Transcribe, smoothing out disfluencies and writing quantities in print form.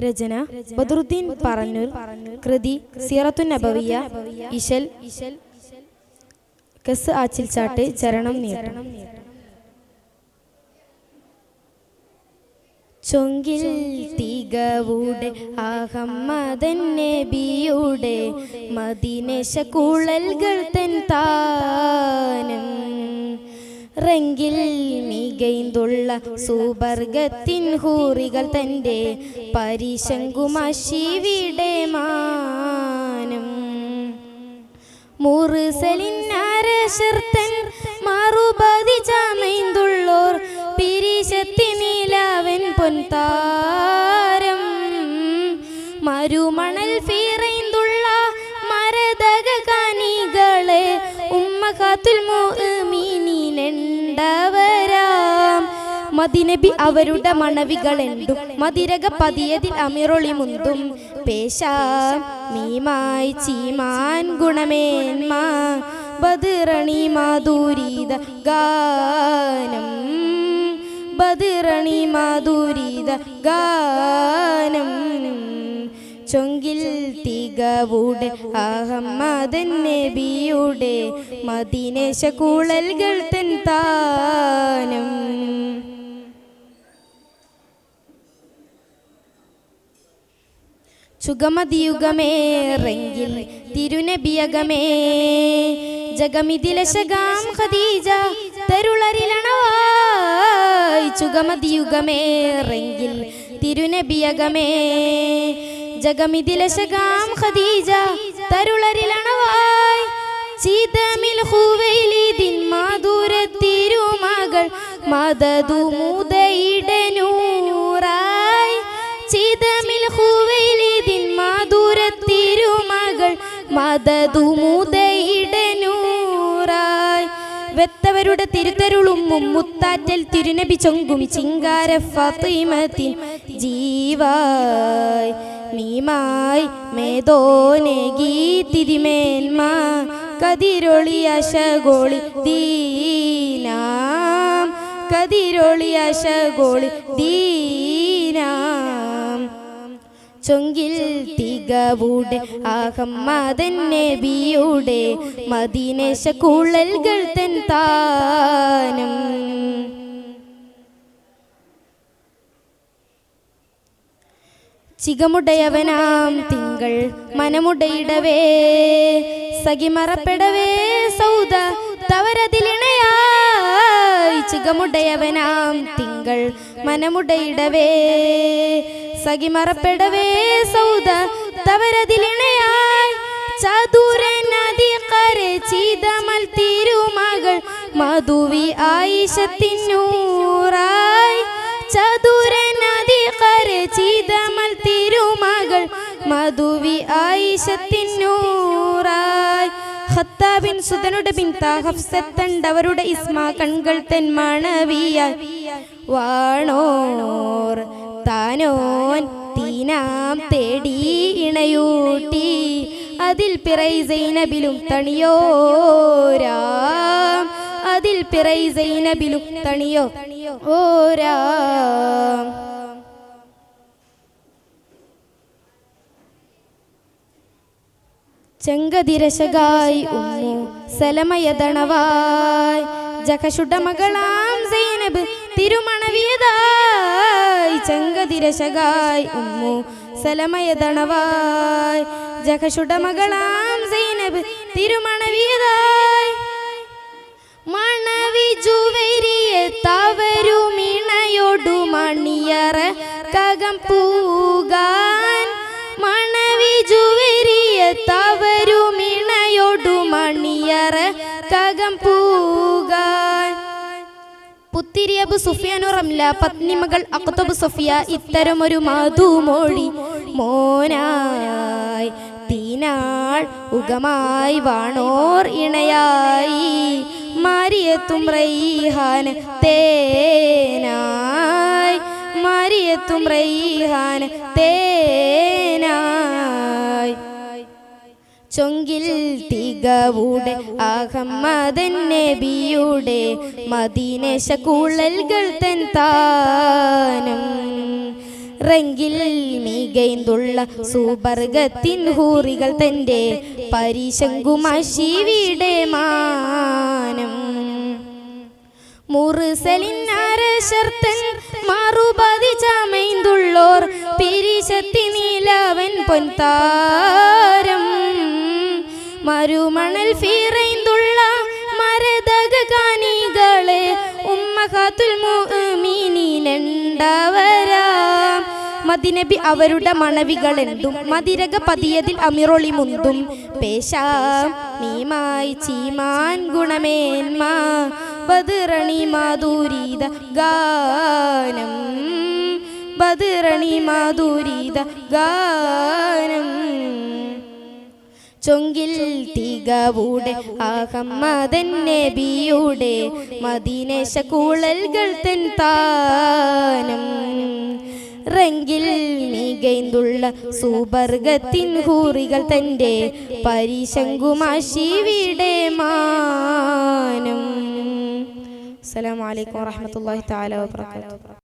രചന ബദറുദ്ദീൻ പറന്നൂർ. കൃതി സീറത്തുൻ നബവിയ. ഇശൽ കസ് ആച്ചിൽ ചാട്ട്. ചരണം നീട്ടണം. ചൊങ്കിൽ തികവൂടെ അഹമ്മദൻ നബിയുടെ മദീനശ കുഴൽകൾ തൻ താനം റെങ്കിൽ മികൈന്തുള്ള സുബർഗത്തിൻ ഹൂറികൾ തൻ്റെ പരിശങ്കുമശിവിടെ മാനം മുറുസലിൻ അരശർത്തൻ മറുപതി ചമൈന്തുള്ളോർ പിരിശത്തിനിലവൻ പൊൻതാരം മരുമണൽ ഫീറൈന്തുള്ള മരതക കനികളെ ഉമ്മഖാത്തുൽ മുഅ്മിനീനണ്ടവരാം മദിനബി അവരുടെ മണവികളെണ്ടും മതിരക പതിയതിൽ അമിറൊളി മുന്തും പേശാം മീമായി ചീമാൻ ഗുണമേന്മ ബദിറണി മാധുരീത ഗാനം ബദിറണി മാധുരീത ഗാനം ചൊങ്കിൽ തികവൂടെ അഹമ്മദൻ നബിയുടെ മദീനശ കുഴൽകൾ തൻ താനം ചുഗമതിയുഗമേറെങ്കിൽ തിരുനബിയകമേ ജഗമിതിലശകാം ഖദീജ തരുളരിലണവായി ചുഗമതിയുഗമേറെങ്കിൽ തിരുനബിയകമേ ജഗമിതിലശകാം ഖദീജ തരുളരിലണവായി ചീതമിൽ ഹുവൈലിദിൻ മാധുര തിരുമകൾ മദദു മുദയിടനൂറായി ചീതമിൽ ഹുവൈലിദിൻ മാധുര തിരുമകൾ മദദു മുദയിടനൂറായി വെത്തവരുടെ തിരുത്തരുളും മുത്താറ്റൽ തിരുനബി ചൊങ്കും ചിങ്കാര ഫാത്തിമത്തിൻ ജീവായി മീമായി മേദോനേഗി തിരിമേന്മ കതിരൊളി അശഗോളി ദീനാം കതിരൊളി അശഗോളി ദീനാം ചൊങ്കിൽ തികവൂടെ അഹമ്മദൻ നബിയുടെ മദീനശ കുഴൽകൾ തൻ താനം ചികമുടയവനാം തിങ്കൾ മനമുടയിടവേ സഖിമറപ്പെടവേ സൗദ തവരതിലിണയായി ചികമുടയവനാം തിങ്കൾ മനമുടയിടവേ സഖിമറപ്പെടവേ സൗദ തവരതിലിണയായി ചതുരനദി കരെ ചീതമൽ തിരുമകൾ മധുവി ആയിഷത്തിനൂറായി ചതുരനദി കരെ ചീതമൽ തിരുമകൾ മധുവി ആയിഷത്തിനൂറായി ഖത്താബിൻ സുതനുടെ ബിൻത ഹഫ്സത്തണ്ടവരുടെ ഇസ്മ കൺകൾ തൻ മണവിയായി വാണോർ താനോൻ തീനാം തേടി ഇണയൂട്ടി അതിൽ പിറൈ സൈനബിലും തണിയോരാം അതിൽ പിറൈ സൈനബിലും തണിയോ ഓരാം ചെങ്കതിരശകായി ഉമ്മു സലമയദണവായി ജഖശുഡ മകളാം സൈനബ് തിരുമണവിയതായി ചെങ്കതിരശകായി ഉമ്മു സലമയദണവായി ജഖശുഡ മകളാം സൈനബ് തിരുമണവിയതായി മണവി ജുവരിയെ തവരുമിണയോടു മണിയറ കകം പൂകാൻ മണവി ജുവരിയെ തവരുമിണയോടു മണിയറ കകം പൂകാൻ പുത്തിരി അബു സുഫിയാനു റംല പത്നി മകൾ അഖ്തബ് സഫിയ ഇത്തരമൊരു മധുമൊഴി മോനായി തീനാൾ ഉഗമായി വാണോർ ഇണയായി മാരിയത്തും റൈഹാൻ തേനായി മാരിയത്തും റൈഹാൻ തേനായി ചൊങ്കിൽ തികവൂടെ അഹമ്മദൻ നബിയുടെ മദീനശ കുഴൽകൾ തൻ താനം റെങ്കിൽ മികൈന്തുള്ള സുബർഗത്തിൻ ഹൂറികൾ തന്റെ പരിശങ്കുമശിവിടെ മാനം മുറുസലിൻ മറുപതി ചമൈന്തുള്ളോർ പിരിശത്തി നീലവൻ പൊൻതാരം മരുമണൽ ഫീറൈന്തുള്ള മരതക കാനികളെ ഉമ്മഹാത്തുൽ മുഅ്മിനീനണ്ടവരാം മദിനബി അവരുടെ മണവികളെന്തും മതിരക പതിയതിൽ അമിറൊളി മുന്തും പേശാം മീമായി ചീമാൻ ഗുണമേന്മ ബദറണി മാധുരീത ഗാനം ബദറണി മാധുരീത ഗാനം ചൊങ്കിൽ തികവൂടെ അഹമ്മദൻ നബിയുടെ മദീനേശ കൂളൽകൾ തൻ താനം റെങ്കിൽ മികൈന്തുള്ള സുബർഗത്തിൻ ഹൂറികൾ തന്റെ പരിശങ്കുമശിവിടെ മാനം. അസ്സലാമു അലൈക്കും വറഹ്മത്തുള്ളാഹി തആല വബറകാതുഹു.